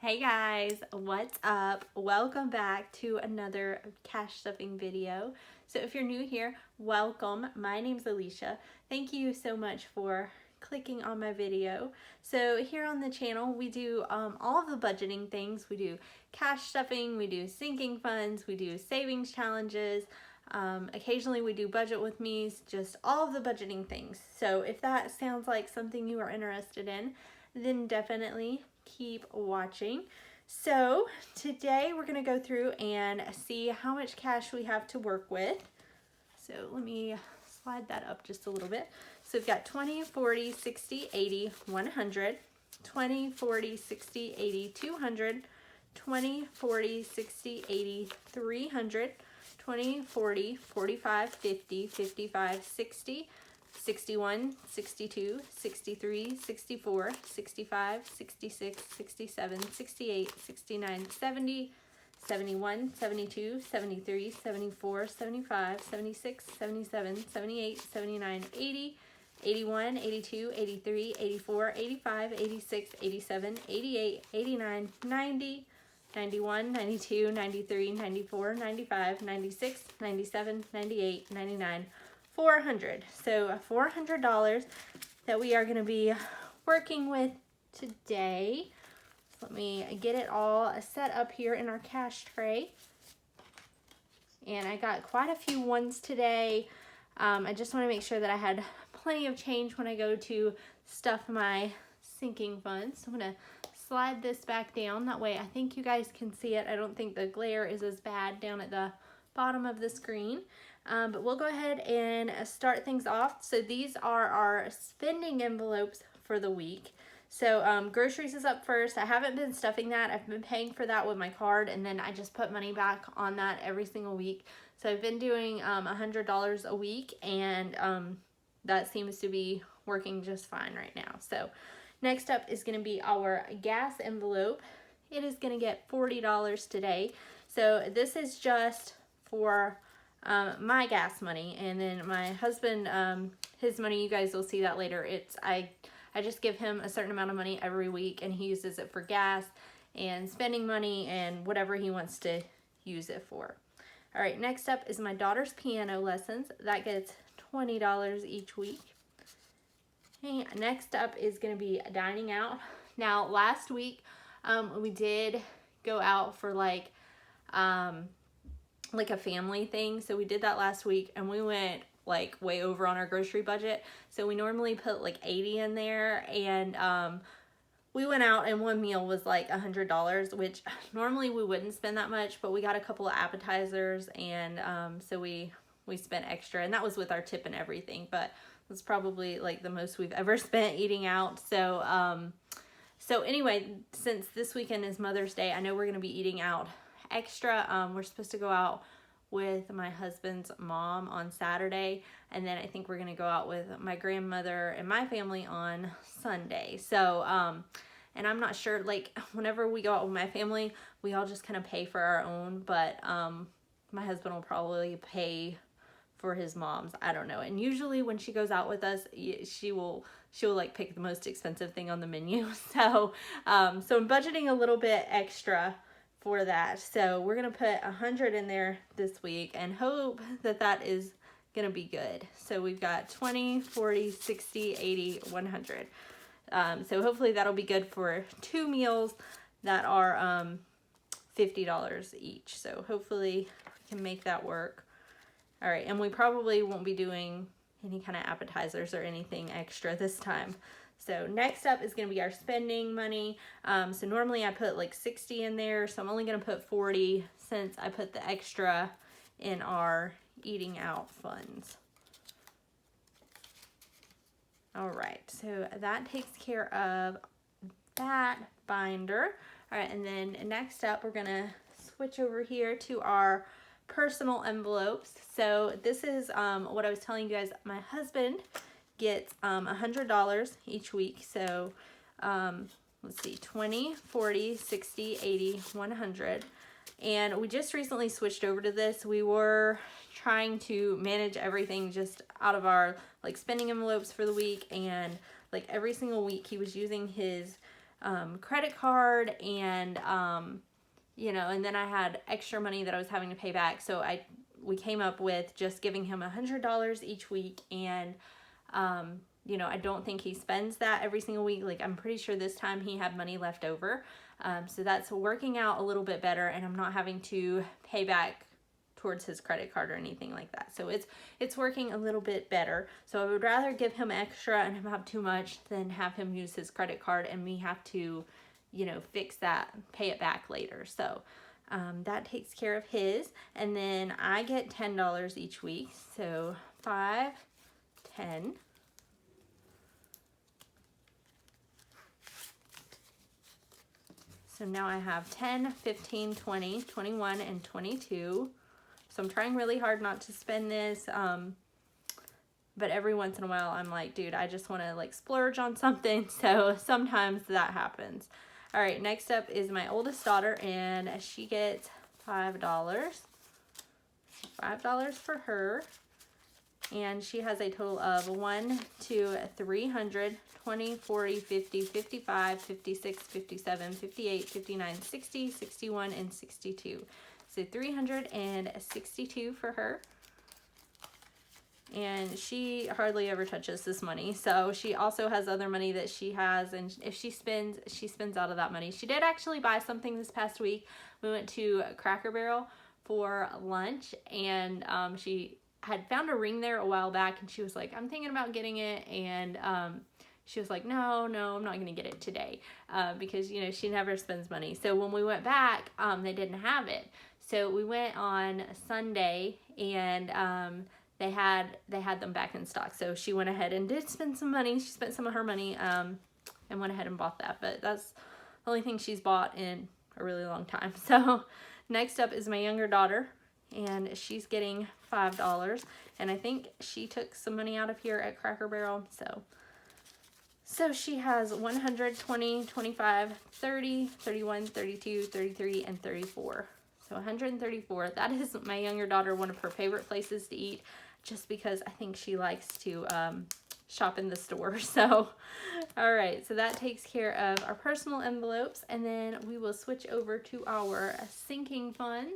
Hey guys, what's up? Welcome back to another cash stuffing video. So if you're new here, welcome. My name's Alicia. Thank you so much for clicking on my video. So here on the channel, we do all of the budgeting things. We do cash stuffing, we do sinking funds, we do savings challenges. Occasionally we do budget with me's, just all of the budgeting things. So if that sounds like something you are interested in, then definitely keep watching. So today we're going to go through and see how much cash we have to work with. So let me slide that up just a little bit. So we've got 20, 40, 60, 80, 100, 20, 40, 60, 80, 200, 20, 40, 60, 80, 300, 20, 40, 45, 50, 55, 60, 61, 62, 63, 64, 65, 66, 67, 68, 69, 70, 71, 72, 73, 74, 75, 76, 77, 78, 79, 80, 81, 82, 83, 84, 85, 86, 87, 88, 89, 90, 91, 92, 93, 94, 95, 96, 97, 98, 99, 400. So $400 that we are going to be working with today. So let me get it all set up here in our cash tray. And I got quite a few ones today. I just want to make sure that I had plenty of change when I go to stuff my sinking funds. So I'm going to slide this back down. That way I think you guys can see it. I don't think the glare is as bad down at the bottom of the screen. But we'll go ahead and start things off. So these are our spending envelopes for the week. So groceries is up first. I haven't been stuffing that. I've been paying for that with my card, and then I just put money back on that every single week. So I've been doing $100 a week, and that seems to be working just fine right now. So next up is going to be our gas envelope. It is going to get $40 today. So this is just for my gas money, and then my husband, his money, you guys will see that later. I just give him a certain amount of money every week, and he uses it for gas and spending money and whatever he wants to use it for. All right, next up is my daughter's piano lessons. That gets $20 each week. Okay, next up is going to be dining out. Now, last week, we did go out for like a family thing. So we did that last week, and we went like way over on our grocery budget. So we normally put like 80 in there, and we went out and one meal was like $100, which normally we wouldn't spend that much, but we got a couple of appetizers, and so we spent extra, and that was with our tip and everything, but it's probably like the most we've ever spent eating out. So anyway, since this weekend is Mother's Day, I know we're going to be eating out extra. We're supposed to go out with my husband's mom on Saturday, and then I think we're gonna go out with my grandmother and my family on Sunday. So and I'm not sure, like whenever we go out with my family, we all just kind of pay for our own, but my husband will probably pay for his mom's. I don't know. And usually when she goes out with us, she'll like pick the most expensive thing on the menu. So I'm budgeting a little bit extra for that. So we're going to put 100 in there this week and hope that that is going to be good. So we've got 20, 40, 60, 80, 100. So hopefully that'll be good for two meals that are $50 each. So hopefully we can make that work. All right, and we probably won't be doing any kind of appetizers or anything extra this time. So next up is going to be our spending money. So normally I put like 60 in there, so I'm only going to put 40 since I put the extra in our eating out funds. All right, so that takes care of that binder. All right, and then next up we're going to switch over here to our personal envelopes. So this is what I was telling you guys. My husband gets $100 each week. So let's see, 20, 40, 60, 80, 100. And we just recently switched over to this. We were trying to manage everything just out of our like spending envelopes for the week, and like every single week he was using his credit card, and you know, and then I had extra money that I was having to pay back. So we came up with just giving him $100 each week, and you know, I don't think he spends that every single week. Like, I'm pretty sure this time he had money left over. So that's working out a little bit better, and I'm not having to pay back towards his credit card or anything like that. So it's working a little bit better. So I would rather give him extra and him have too much than have him use his credit card and me have to, you know, fix that, pay it back later. So that takes care of his. And then I get $10 each week. So 5, 10. So now I have 10, 15, 20, 21, and 22. So I'm trying really hard not to spend this. But every once in a while I'm like, dude, I just want to like splurge on something. So sometimes that happens. All right, next up is my oldest daughter, and she gets $5. $5 for her. And she has a total of 1, 2, 300, 20, 40, 50, 55, 56, 57, 58, 59, 60, 61, and 62. So 362 for her. And she hardly ever touches this money. So she also has other money that she has, and if she spends out of that money. She did actually buy something this past week. We went to Cracker Barrel for lunch, and she had found a ring there a while back, and she was like, I'm thinking about getting it, and she was like, no, I'm not gonna get it today, because, you know, she never spends money. So when we went back, they didn't have it. So we went on Sunday, and they had them back in stock. So she went ahead and did spend some money. She spent some of her money, and went ahead and bought that. But that's the only thing she's bought in a really long time. So next up is my younger daughter, and she's getting $5. And I think she took some money out of here at Cracker Barrel. So she has 100, 20, 25, 30, 31, 32, 33, and 34. So 134. That is my younger daughter, one of her favorite places to eat, just because I think she likes to shop in the store. So, all right, so that takes care of our personal envelopes, and then we will switch over to our sinking fund.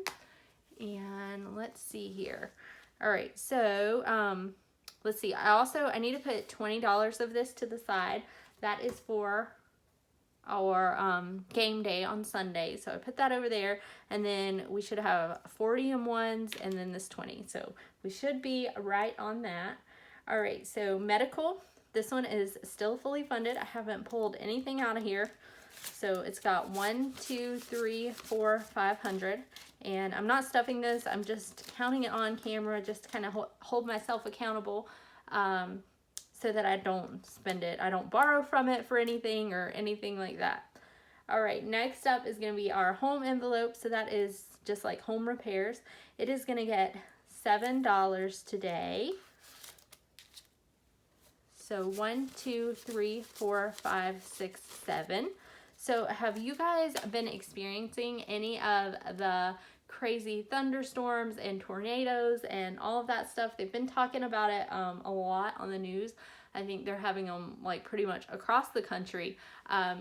And let's see here. All right, so let's see. I need to put $20 of this to the side. That is for our game day on Sunday. So I put that over there, and then we should have 40 in ones, and then this 20. So we should be right on that. All right, so medical. This one is still fully funded. I haven't pulled anything out of here. So it's got 1, 2, 3, 4, 500. And I'm not stuffing this. I'm just counting it on camera just to kind of hold myself accountable, so that I don't spend it. I don't borrow from it for anything or anything like that. All right, next up is going to be our home envelope. So that is just like home repairs. It is going to get $7 today. So 1, 2, 3, 4, 5, 6, 7. So have you guys been experiencing any of the crazy thunderstorms and tornadoes and all of that stuff? They've been talking about it a lot on the news. I think they're having them like pretty much across the country.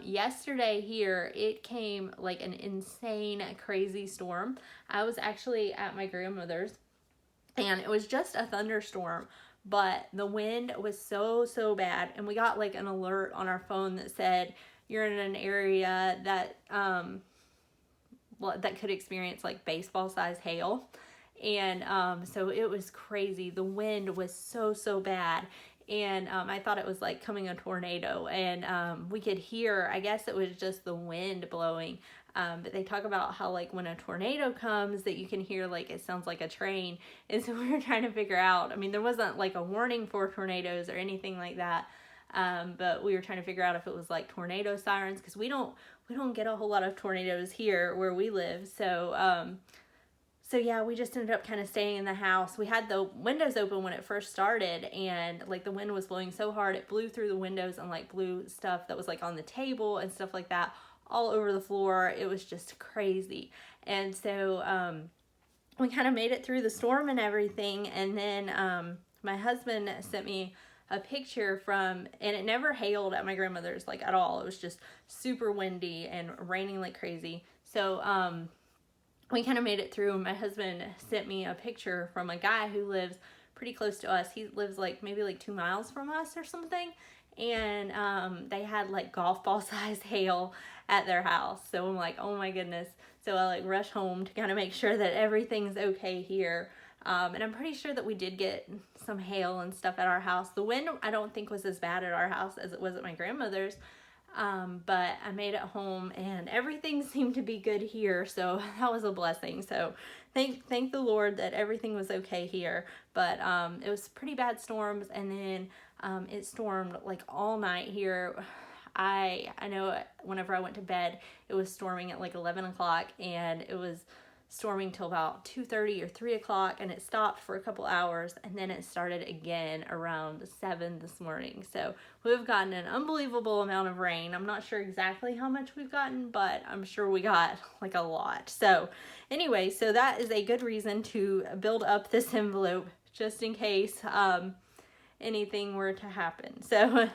Yesterday here, it came like an insane, crazy storm. I was actually at my grandmother's, and it was just a thunderstorm, but the wind was so bad, and we got like an alert on our phone that said you're in an area that that could experience like baseball size hail. And so it was crazy. The wind was so bad, and I thought it was like coming a tornado, and we could hear, I guess it was just the wind blowing, but they talk about how like when a tornado comes that you can hear like it sounds like a train. And so we were trying to figure out, I mean, there wasn't like a warning for tornadoes or anything like that, but we were trying to figure out if it was like tornado sirens, because we don't get a whole lot of tornadoes here where we live. So yeah, we just ended up kind of staying in the house. We had the windows open when it first started, and like the wind was blowing so hard it blew through the windows and like blew stuff that was like on the table and stuff like that all over the floor. It was just crazy. And so we kind of made it through the storm and everything. And then my husband sent me a picture from, and it never hailed at my grandmother's like at all. It was just super windy and raining like crazy. So we kind of made it through. My husband sent me a picture from a guy who lives pretty close to us. He lives like maybe like 2 miles from us or something. And they had like golf ball size hail at their house. So I'm like, oh my goodness. So I like rush home to kind of make sure that everything's okay here. And I'm pretty sure that we did get some hail and stuff at our house. The wind I don't think was as bad at our house as it was at my grandmother's. But I made it home and everything seemed to be good here. So that was a blessing. So thank the Lord that everything was okay here. But it was pretty bad storms, and then it stormed like all night here. I know whenever I went to bed, it was storming at like 11 o'clock, and it was storming till about 2:30 or 3 o'clock, and it stopped for a couple hours, and then it started again around 7 this morning. So we've gotten an unbelievable amount of rain. I'm not sure exactly how much we've gotten, but I'm sure we got like a lot. So anyway, so that is a good reason to build up this envelope just in case anything were to happen. So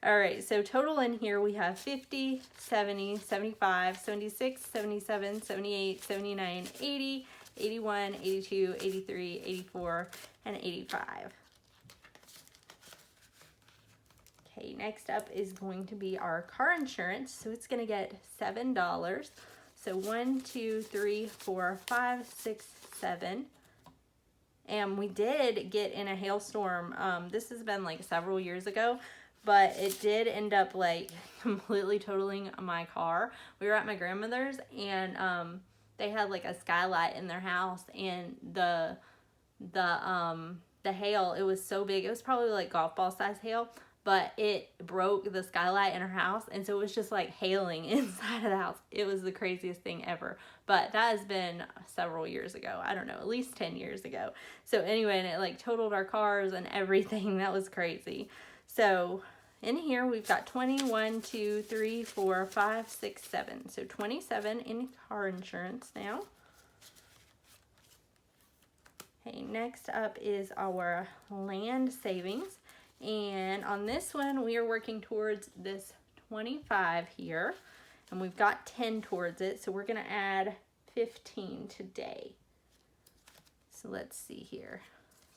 all right, so total in here we have 50, 70, 75, 76, 77, 78, 79, 80, 81, 82, 83, 84, and 85. Okay, next up is going to be our car insurance. So it's going to get $7. So 1, 2, 3, 4, 5, 6, 7. And we did get in a hailstorm. This has been like several years ago. But it did end up like completely totaling my car. We were at my grandmother's, and they had like a skylight in their house, and the hail, it was so big. It was probably like golf ball size hail, but it broke the skylight in her house, and so it was just like hailing inside of the house. It was the craziest thing ever. But that has been several years ago. I don't know, at least 10 years ago. So anyway, and it like totaled our cars and everything. That was crazy. So in here, we've got 20, 1, 2, 3, 4, 5, 6, 7. So 27 in car insurance now. Okay, next up is our land savings. And on this one, we are working towards this 25 here. And we've got 10 towards it. So we're going to add 15 today. So let's see here.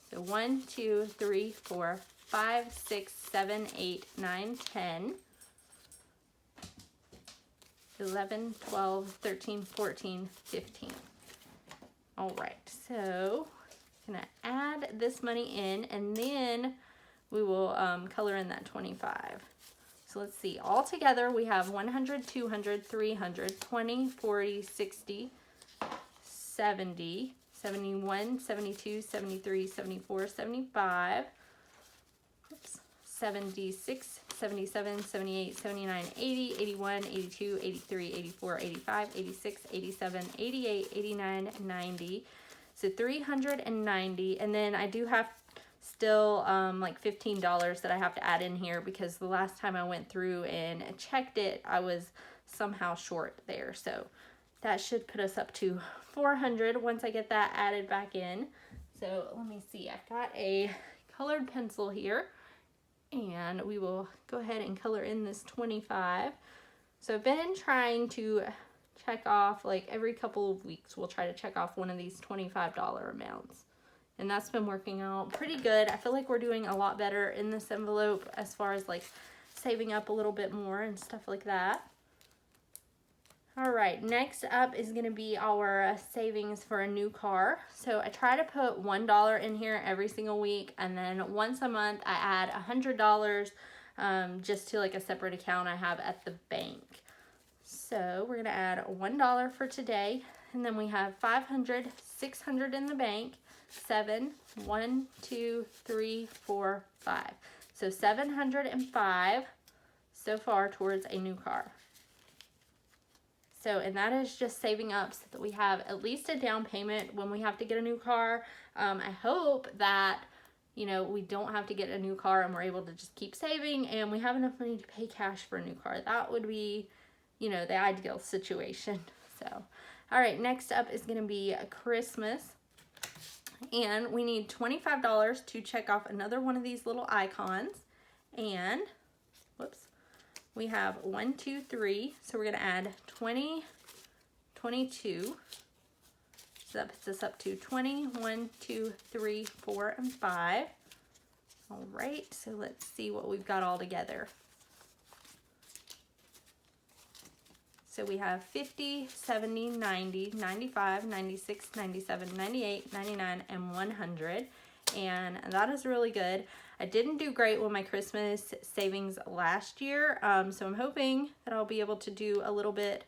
So 1, 2, 3, 4, 5, 6, 7, 8, 9, 10, 11, 12, 13, 14, 15. All right, so I'm gonna add this money in, and then we will color in that 25. So let's see, all together we have 100, 200, 300, 20, 40, 60, 70, 71, 72, 73, 74, 75, 76, 77, 78, 79, 80, 81, 82, 83, 84, 85, 86, 87, 88, 89, 90. So 390. And then I do have still like $15 that I have to add in here, because the last time I went through and checked it, I was somehow short there. So that should put us up to 400 once I get that added back in. So let me see, I've got a colored pencil here, and we will go ahead and color in this 25. So I've been trying to check off, like every couple of weeks, we'll try to check off one of these $25 amounts. And that's been working out pretty good. I feel like we're doing a lot better in this envelope as far as like saving up a little bit more and stuff like that. All right, next up is gonna be our savings for a new car. So I try to put $1 in here every single week, and then once a month I add $100 just to like a separate account I have at the bank. So we're gonna add $1 for today, and then we have 500, 600 in the bank, 7, 1, 2, 3, 4, 5. So 705 so far towards a new car. So, and that is just saving up so that we have at least a down payment when we have to get a new car. I hope that, you know, we don't have to get a new car and we're able to just keep saving and we have enough money to pay cash for a new car. That would be, you know, the ideal situation. So, all right, next up is going to be Christmas. And we need $25 to check off another one of these little icons. And, whoops, we have 1, 2, 3. So we're gonna add 20, 22. So that puts us up to 20, 1, 2, 3, 4, and 5. All right, so let's see what we've got all together. So we have 50, 70, 90, 95, 96, 97, 98, 99, and 100. And that is really good. I didn't do great with my Christmas savings last year, so I'm hoping that I'll be able to do a little bit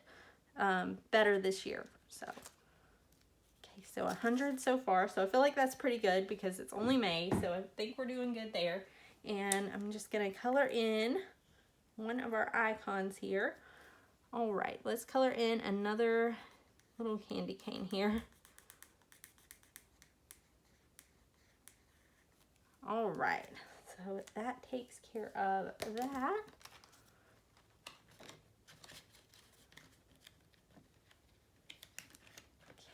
better this year. So, okay, so 100 so far. So I feel like that's pretty good because it's only May, so I think we're doing good there. And I'm just gonna color in one of our icons here. All right, let's color in another little candy cane here. All right, so that takes care of that.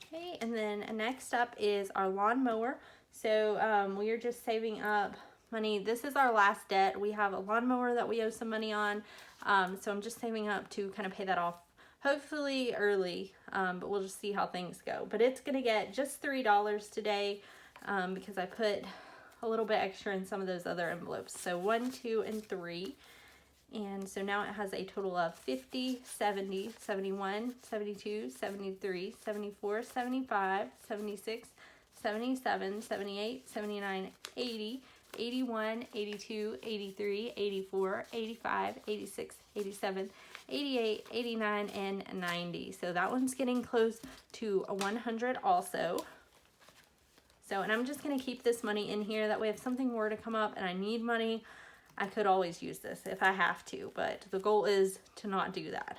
Okay, and then next up is our lawnmower. So we are just saving up money. This is our last debt. We have a lawnmower that we owe some money on. So I'm just saving up to kind of pay that off, hopefully early, but we'll just see how things go. But it's gonna get just $3 today because I put a little bit extra in some of those other envelopes. So 1, 2, and 3. And so now it has a total of 50, 70, 71, 72, 73, 74, 75, 76, 77, 78, 79, 80, 81, 82, 83, 84, 85, 86, 87, 88, 89, and 90. So that one's getting close to 100 also. So, and I'm just gonna keep this money in here. That way if something were to come up and I need money, I could always use this if I have to, but the goal is to not do that.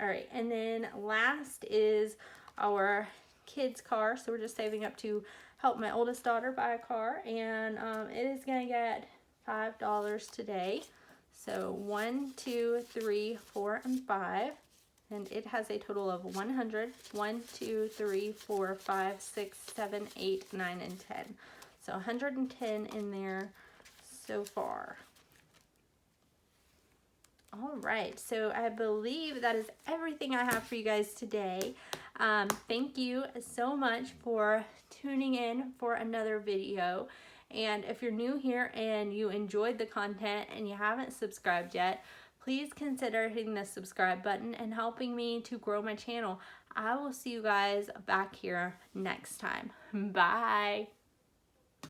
All right, and then last is our kids' car. So we're just saving up to help my oldest daughter buy a car, and it is gonna get $5 today. So 1, 2, 3, 4, and 5. And it has a total of 100, 1, 2, 3, 4, 5, 6, 7, 8, 9, and 10. So 110 in there so far. All right, so I believe that is everything I have for you guys today. Thank you so much for tuning in for another video. And if you're new here and you enjoyed the content and you haven't subscribed yet, please consider hitting the subscribe button and helping me to grow my channel. I will see you guys back here next time. Bye.